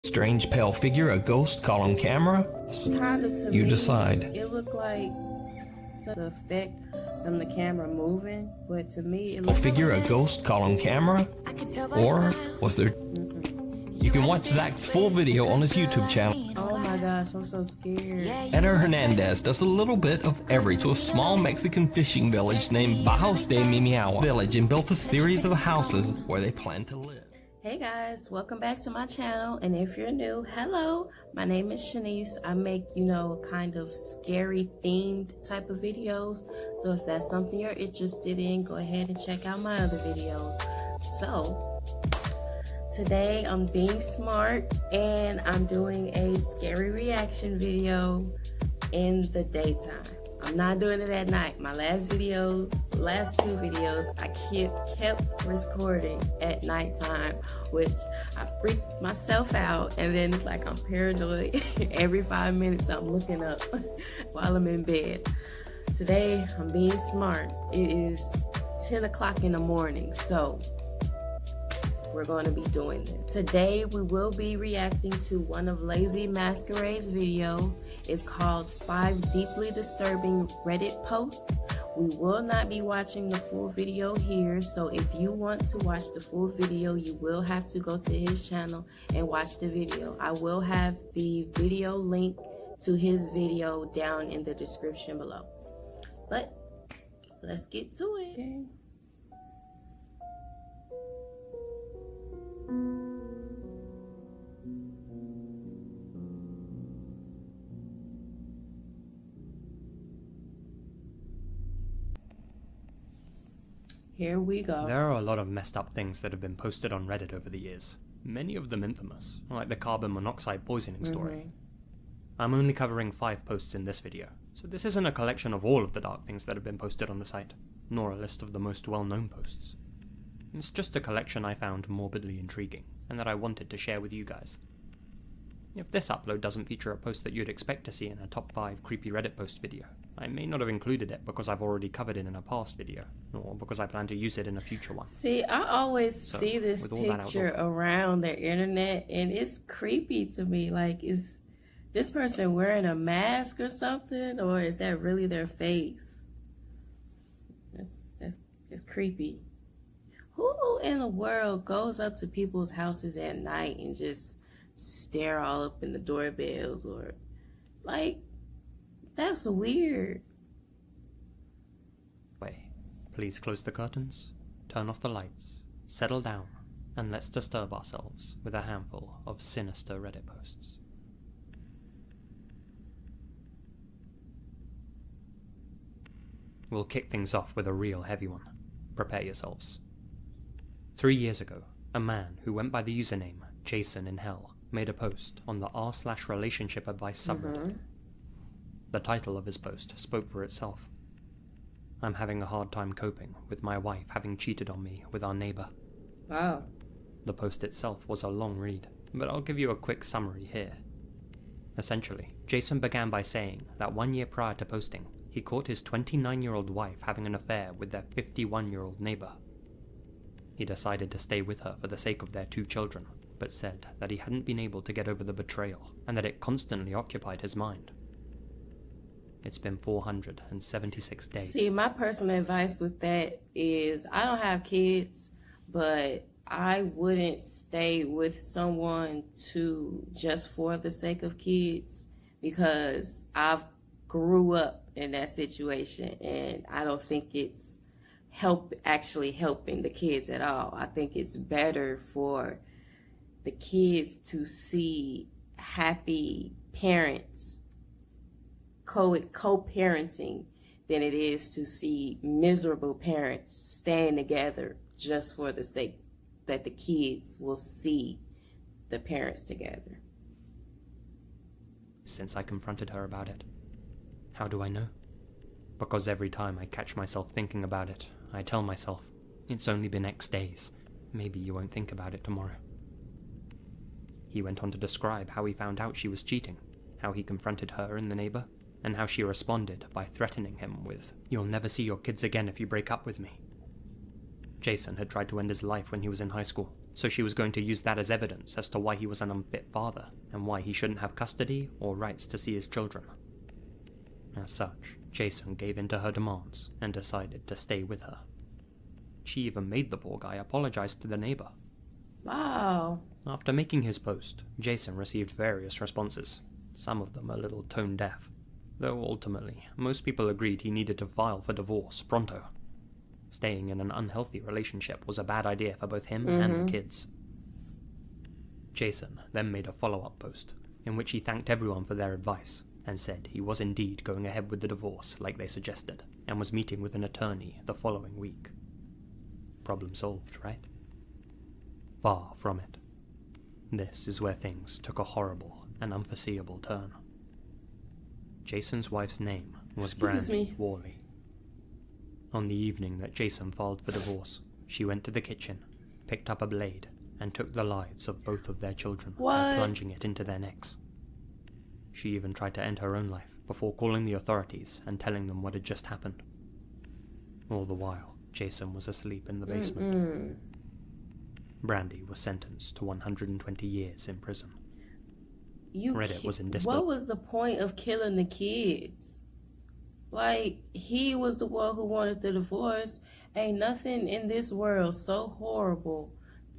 Strange pale figure, a ghost, column camera? Kind of to You me, decide. It looked like the effect from the camera moving, but to me, it A looked figure, a ghost, column camera? Or was there... You can watch Zach's full video on his YouTube channel. Oh my gosh, I'm so scared. Eder Hernandez does a little bit of every to a small Mexican fishing village named Bajos de Mimiagua village and built a series of houses where they plan to live. Hey guys, welcome back to my channel, and if you're new, hello, my name is Shanice. I make, kind of scary themed type of videos, so if that's something you're interested in, go ahead and check out my other videos. So today I'm being smart and I'm doing a scary reaction video in the daytime. I'm not doing it at night. My last two videos, I kept recording at nighttime, which I freaked myself out, and then it's like I'm paranoid. Every 5 minutes I'm looking up while I'm in bed. Today, I'm being smart. It is 10 o'clock in the morning, so we're going to be doing this. Today, we will be reacting to one of Lazy Masquerade's video. It's called 5 Deeply Disturbing Reddit Posts. We will not be watching the full video here, so if you want to watch the full video, you will have to go to his channel and watch the video. I will have the video link to his video down in the description below. But let's get to it. Okay. Here we go. There are a lot of messed up things that have been posted on Reddit over the years, many of them infamous, like the carbon monoxide poisoning story. I'm only covering 5 posts in this video, so this isn't a collection of all of the dark things that have been posted on the site, nor a list of the most well-known posts. It's just a collection I found morbidly intriguing, and that I wanted to share with you guys. If this upload doesn't feature a post that you'd expect to see in a top 5 creepy Reddit post video, I may not have included it because I've already covered it in a past video, or because I plan to use it in a future one. See, I always see this picture around the internet, and it's creepy to me. Like, is this person wearing a mask or something, or is that really their face? That's creepy. Who in the world goes up to people's houses at night and just stare all up in the doorbells? Or like, that's weird. Please close the curtains, turn off the lights, settle down, and let's disturb ourselves with a handful of sinister Reddit posts. We'll kick things off with a real heavy one. Prepare yourselves. 3 years ago, a man who went by the username Jason in Hell made a post on the r/relationship advice subreddit. The title of his post spoke for itself. I'm having a hard time coping with my wife having cheated on me with our neighbor. Wow. The post itself was a long read, but I'll give you a quick summary here. Essentially, Jason began by saying that 1 year prior to posting, he caught his 29-year-old wife having an affair with their 51-year-old neighbor. He decided to stay with her for the sake of their 2 children, but said that he hadn't been able to get over the betrayal and that it constantly occupied his mind. It's been 476 days. See, my personal advice with that is, I don't have kids, but I wouldn't stay with someone just for the sake of kids, because I've grew up in that situation, and I don't think it's actually helping the kids at all. I think it's better for the kids to see happy parents co-parenting than it is to see miserable parents staying together just for the sake that the kids will see the parents together. Since I confronted her about it. How do I know? Because every time I catch myself thinking about it, I tell myself, it's only been X days, maybe you won't think about it tomorrow. He went on to describe how he found out she was cheating, how he confronted her and the neighbor, and how she responded by threatening him with, "You'll never see your kids again if you break up with me." Jason had tried to end his life when he was in high school, so she was going to use that as evidence as to why he was an unfit father and why he shouldn't have custody or rights to see his children. As such, Jason gave in to her demands and decided to stay with her. She even made the poor guy apologize to the neighbor. Wow. After making his post, Jason received various responses, some of them a little tone-deaf, though ultimately, most people agreed he needed to file for divorce pronto. Staying in an unhealthy relationship was a bad idea for both him and the kids. Jason then made a follow-up post, in which he thanked everyone for their advice, and said he was indeed going ahead with the divorce like they suggested, and was meeting with an attorney the following week. Problem solved, right? Far from it. This is where things took a horrible and unforeseeable turn. Jason's wife's name was Brandy Worley. On the evening that Jason filed for divorce, she went to the kitchen, picked up a blade, and took the lives of both of their children by plunging it into their necks. She even tried to end her own life before calling the authorities and telling them what had just happened. All the while, Jason was asleep in the basement. Brandy was sentenced to 120 years in prison. Reddit was in disbelief. What was the point of killing the kids? Like, he was the one who wanted the divorce. Ain't nothing in this world so horrible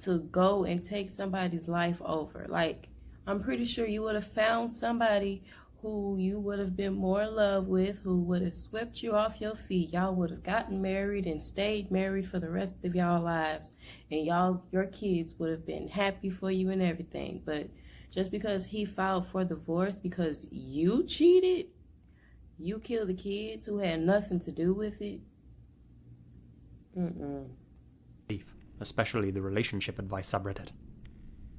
to go and take somebody's life over. Like, I'm pretty sure you would have found somebody who you would have been more in love with, who would have swept you off your feet. Y'all would have gotten married and stayed married for the rest of y'all lives. And your kids would have been happy for you and everything. But just because he filed for divorce because you cheated, you killed the kids who had nothing to do with it. Especially the relationship advice subreddit.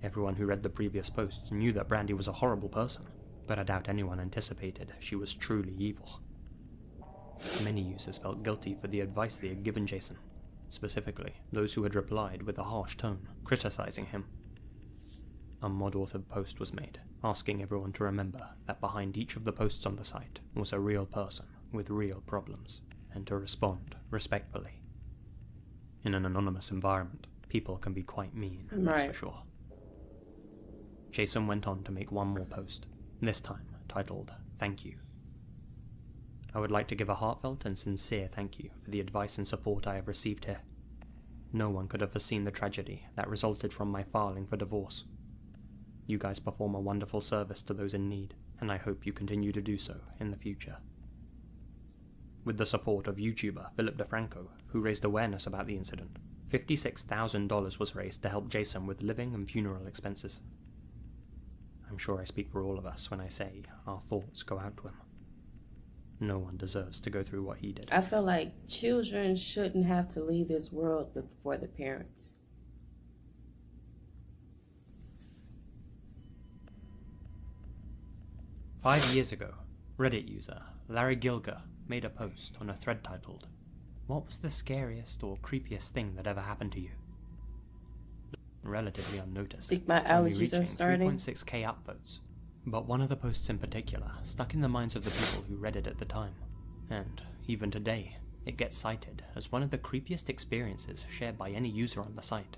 Everyone who read the previous posts knew that Brandy was a horrible person, but I doubt anyone anticipated she was truly evil. Many users felt guilty for the advice they had given Jason, specifically those who had replied with a harsh tone, criticizing him. A mod-authored post was made, asking everyone to remember that behind each of the posts on the site was a real person with real problems, and to respond respectfully. In an anonymous environment, people can be quite mean, that's for sure. Jason went on to make one more post, this time titled, "Thank You." I would like to give a heartfelt and sincere thank you for the advice and support I have received here. No one could have foreseen the tragedy that resulted from my filing for divorce. You guys perform a wonderful service to those in need, and I hope you continue to do so in the future. With the support of YouTuber Philip DeFranco, who raised awareness about the incident, $56,000 was raised to help Jason with living and funeral expenses. I'm sure I speak for all of us when I say our thoughts go out to him. No one deserves to go through what he did. I feel like children shouldn't have to leave this world before the parents. "5 years ago, Reddit user Larry Gilger made a post on a thread titled, "What was the scariest or creepiest thing that ever happened to you?" Relatively unnoticed, I think my only allergies reaching are starting. 3.6k upvotes. But one of the posts in particular stuck in the minds of the people who read it at the time, and even today, it gets cited as one of the creepiest experiences shared by any user on the site.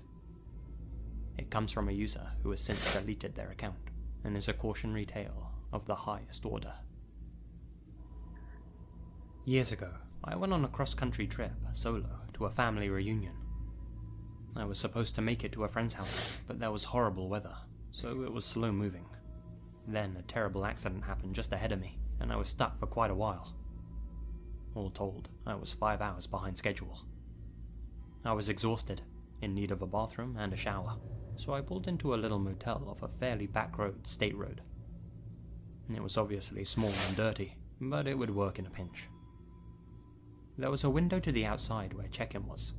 It comes from a user who has since deleted their account, and is a cautionary tale of the highest order. Years ago, I went on a cross-country trip, solo, to a family reunion. I was supposed to make it to a friend's house, but there was horrible weather, so it was slow moving. Then a terrible accident happened just ahead of me, and I was stuck for quite a while. All told, I was 5 hours behind schedule. I was exhausted, in need of a bathroom and a shower, so I pulled into a little motel off a fairly back state road. It was obviously small and dirty, but it would work in a pinch. There was a window to the outside where check-in was.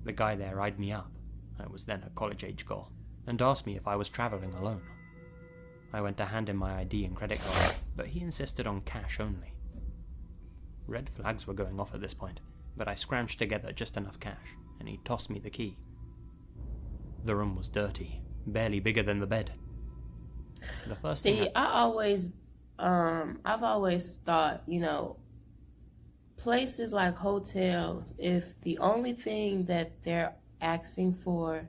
The guy there eyed me up, I was then a college-age girl, and asked me if I was traveling alone. I went to hand him my ID and credit card, but he insisted on cash only. Red flags were going off at this point, but I scrounged together just enough cash, and he tossed me the key. The room was dirty, barely bigger than the bed. The first thing I've always thought, places like hotels, if the only thing that they're asking for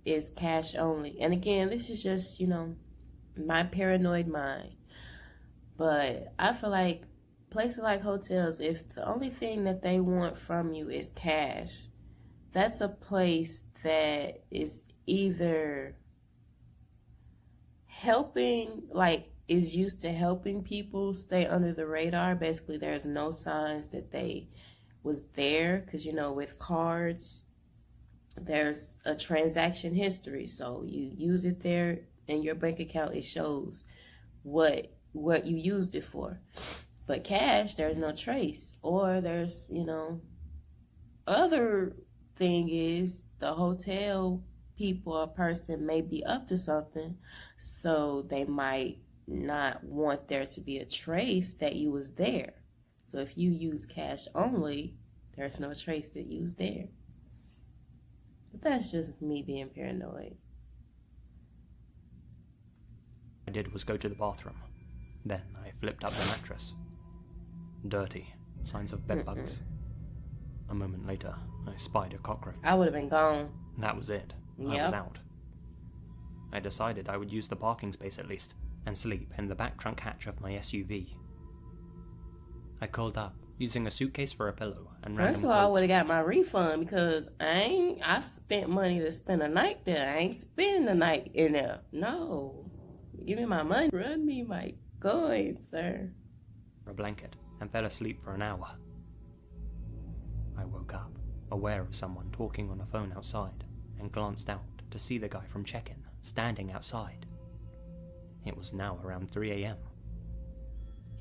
is cash only. And again, this is just, my paranoid mind. But I feel like places like hotels, if the only thing that they want from you is cash, that's a place that is either helping, like, is used to helping people stay under the radar. Basically, there's no signs that they was there, because with cards there's a transaction history, so you use it there in your bank account, it shows what you used it for. But cash, there's no trace. Or there's other thing is the hotel people or person may be up to something, so they might not want there to be a trace that you was there. So if you use cash only, there's no trace that you was there. But that's just me being paranoid. I did was go to the bathroom. Then I flipped up the mattress. Dirty, signs of bed bugs. A moment later, I spied a cockroach. I would have been gone. That was it. Yep. I was out. I decided I would use the parking space at least, and sleep in the back trunk hatch of my SUV. I curled up, using a suitcase for a pillow and random First of all, I clothes. would have got my refund, because I spent money to spend a night there. I ain't spending the night in there. No. Give me my money. Run me my coins, sir. A blanket and fell asleep for an hour. I woke up, aware of someone talking on a phone outside, and glanced out to see the guy from check-in standing outside. It was now around 3 a.m.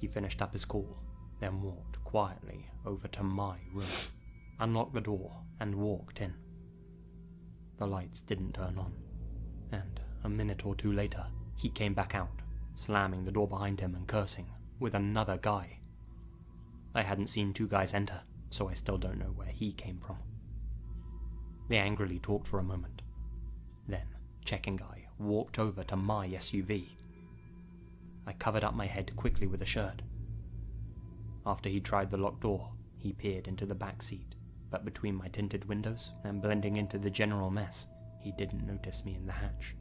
He finished up his call, then walked quietly over to my room, unlocked the door, and walked in. The lights didn't turn on, and a minute or two later, he came back out, slamming the door behind him and cursing, with another guy. I hadn't seen two guys enter, so I still don't know where he came from. They angrily talked for a moment. Then, check-in guy walked over to my SUV. I covered up my head quickly with a shirt. After he tried the locked door, he peered into the back seat, but between my tinted windows and blending into the general mess, he didn't notice me in the hatch.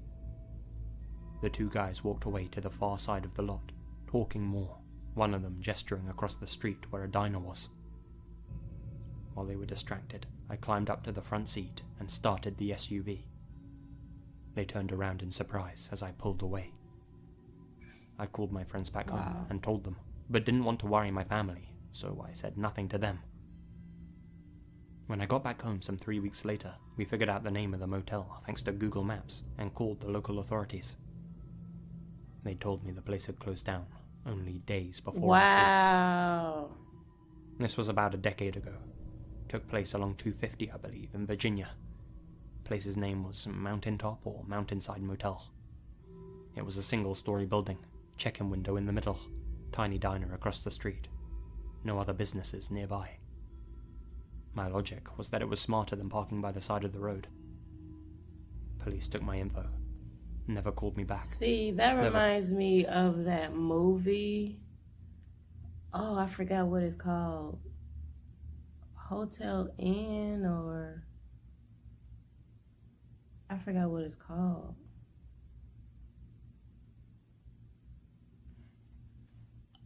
The two guys walked away to the far side of the lot, talking more, one of them gesturing across the street where a diner was. While they were distracted, I climbed up to the front seat and started the SUV. They turned around in surprise as I pulled away. I called my friends back home and told them, but didn't want to worry my family, so I said nothing to them. When I got back home some 3 weeks later, we figured out the name of the motel thanks to Google Maps and called the local authorities. They told me the place had closed down only days before. Wow. This was about a decade ago. Took place along 250, I believe, in Virginia. Place's name was Mountaintop or Mountainside Motel. It was a single-story building, check-in window in the middle, tiny diner across the street. No other businesses nearby. My logic was that it was smarter than parking by the side of the road. Police took my info. Never called me back. See, that reminds me of that movie. Oh, I forgot what it's called. Hotel Inn, or I forgot what it's called.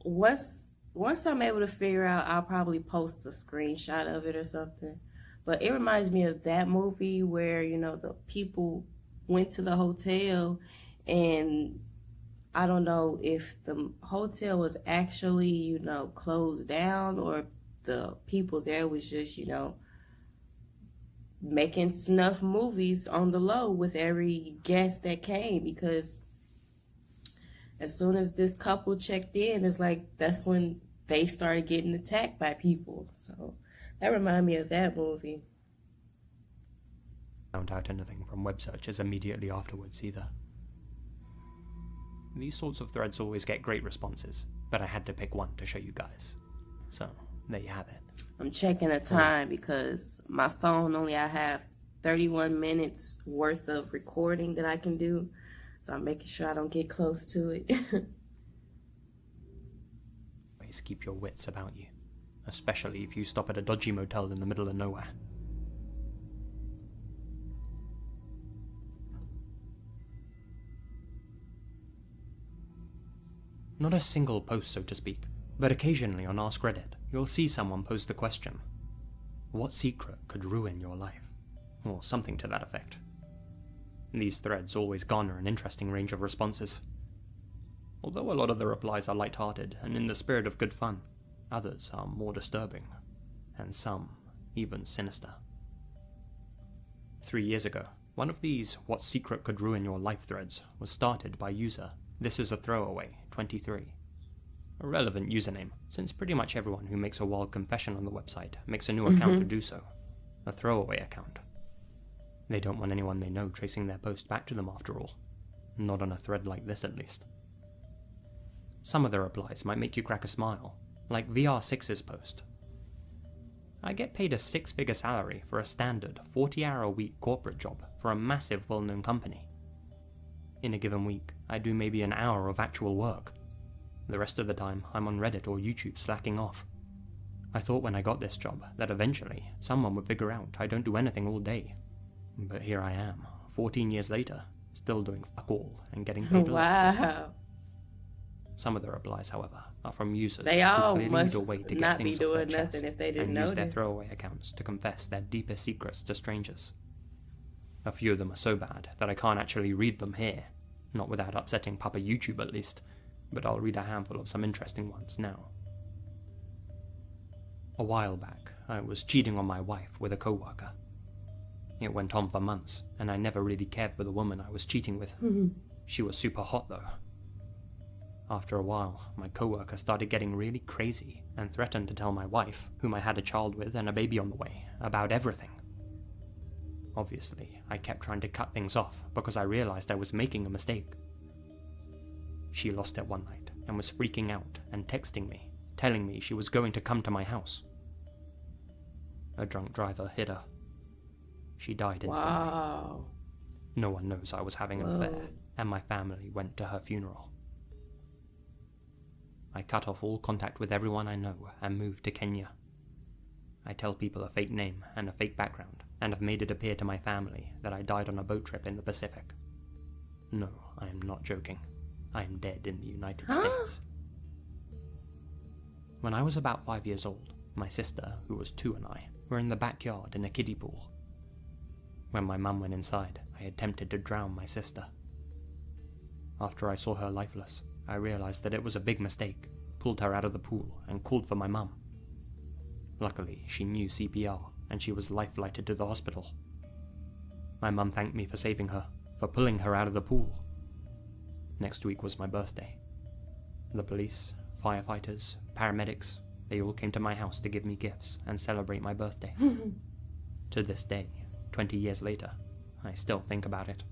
Once I'm able to figure out, I'll probably post a screenshot of it or something. But it reminds me of that movie where, the people went to the hotel, and I don't know if the hotel was actually, closed down, or the people there was just, making snuff movies on the low with every guest that came, because as soon as this couple checked in, it's like that's when they started getting attacked by people. So that reminded me of that movie. Found out anything from web searches immediately afterwards either. These sorts of threads always get great responses, but I had to pick one to show you guys. So, there you have it. I'm checking the time because my phone I have 31 minutes worth of recording that I can do. So I'm making sure I don't get close to it. Always keep your wits about you, especially if you stop at a dodgy motel in the middle of nowhere. Not a single post, so to speak, but occasionally on Ask Reddit, you'll see someone pose the question, what secret could ruin your life? Or something to that effect. These threads always garner an interesting range of responses. Although a lot of the replies are light-hearted and in the spirit of good fun, others are more disturbing, and some even sinister. 3 years ago, one of these what secret could ruin your life threads was started by user This Is a Throwaway 23. A relevant username, since pretty much everyone who makes a wild confession on the website makes a new account to do so. A throwaway account. They don't want anyone they know tracing their post back to them after all. Not on a thread like this at least. Some of the replies might make you crack a smile, like VR6's post. I get paid a 6-figure salary for a standard 40-hour-a-week corporate job for a massive well-known company. In a given week, I do maybe an hour of actual work. The rest of the time, I'm on Reddit or YouTube slacking off. I thought when I got this job that eventually someone would figure out I don't do anything all day. But here I am, 14 years later, still doing fuck all and getting paid a lot. Wow. Some of the replies, however, are from users They who all clearly must need a way to get not be things off their doing chest nothing if they didn't and use their notice. throwaway accounts to confess their deepest secrets to strangers. A few of them are so bad that I can't actually read them here, not without upsetting Papa YouTube at least, but I'll read a handful of some interesting ones now. A while back, I was cheating on my wife with a coworker. It went on for months, and I never really cared for the woman I was cheating with. She was super hot though. After a while, my coworker started getting really crazy and threatened to tell my wife, whom I had a child with and a baby on the way, about everything. Obviously, I kept trying to cut things off because I realized I was making a mistake. She lost it one night and was freaking out and texting me, telling me she was going to come to my house. A drunk driver hit her. She died instantly. Wow. No one knows I was having an Whoa. affair, and my family went to her funeral. I cut off all contact with everyone I know and moved to Kenya. I tell people a fake name and a fake background, and have made it appear to my family that I died on a boat trip in the Pacific. No, I am not joking. I am dead in the United States. When I was about 5 years old, my sister, who was 2, and I were in the backyard in a kiddie pool. When my mum went inside, I attempted to drown my sister. After I saw her lifeless, I realized that it was a big mistake, pulled her out of the pool, and called for my mum. Luckily, she knew CPR, and she was life-flighted to the hospital. My mum thanked me for saving her, for pulling her out of the pool. Next week was my birthday. The police, firefighters, paramedics, they all came to my house to give me gifts and celebrate my birthday. To this day, 20 years later, I still think about it.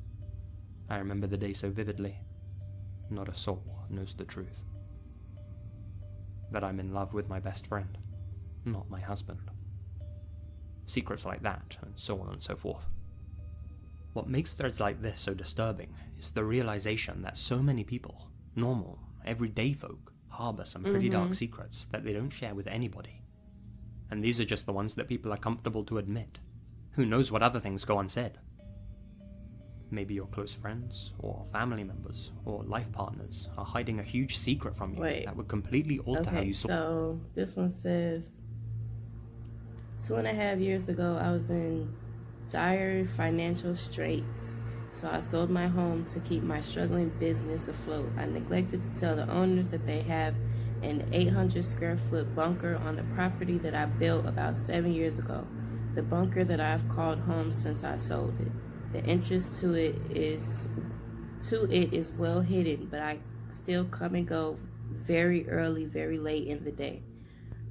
I remember the day so vividly. Not a soul knows the truth. That I'm in love with my best friend, not my husband. Secrets like that, and so on and so forth. What makes threads like this so disturbing is the realization that so many people, normal, everyday folk, harbor some pretty dark secrets that they don't share with anybody. And these are just the ones that people are comfortable to admit. Who knows what other things go unsaid? Maybe your close friends, or family members, or life partners are hiding a huge secret from you that would completely alter how you saw. So this one says, 2.5 years ago, I was in dire financial straits, so I sold my home to keep my struggling business afloat. I neglected to tell the owners that they have an 800 square foot bunker on the property that I built about 7 years ago. The bunker that I've called home since I sold it. The entrance to it is well hidden, but I still come and go very early, very late in the day.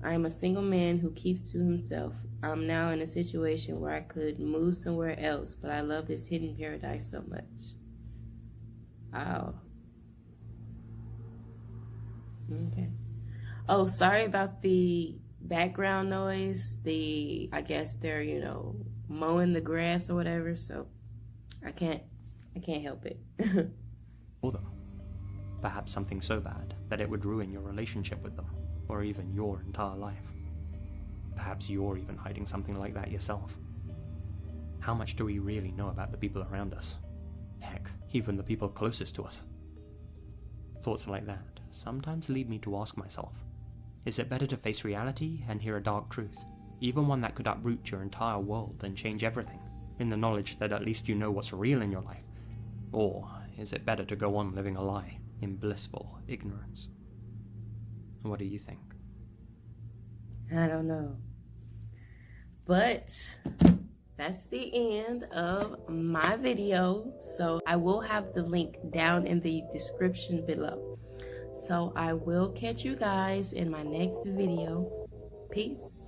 I am a single man who keeps to himself. I'm now in a situation where I could move somewhere else, but I love this hidden paradise so much. Wow. Okay. Oh, sorry about the background noise. I guess they're, mowing the grass or whatever, so I can't help it. For them. Perhaps something so bad that it would ruin your relationship with them, or even your entire life. Perhaps you're even hiding something like that yourself. How much do we really know about the people around us? Heck, even the people closest to us. Thoughts like that sometimes lead me to ask myself, is it better to face reality and hear a dark truth, even one that could uproot your entire world and change everything, in the knowledge that at least you know what's real in your life? Or is it better to go on living a lie in blissful ignorance? What do you think? I don't know. But that's the end of my video. So I will have the link down in the description below. So I will catch you guys in my next video. Peace.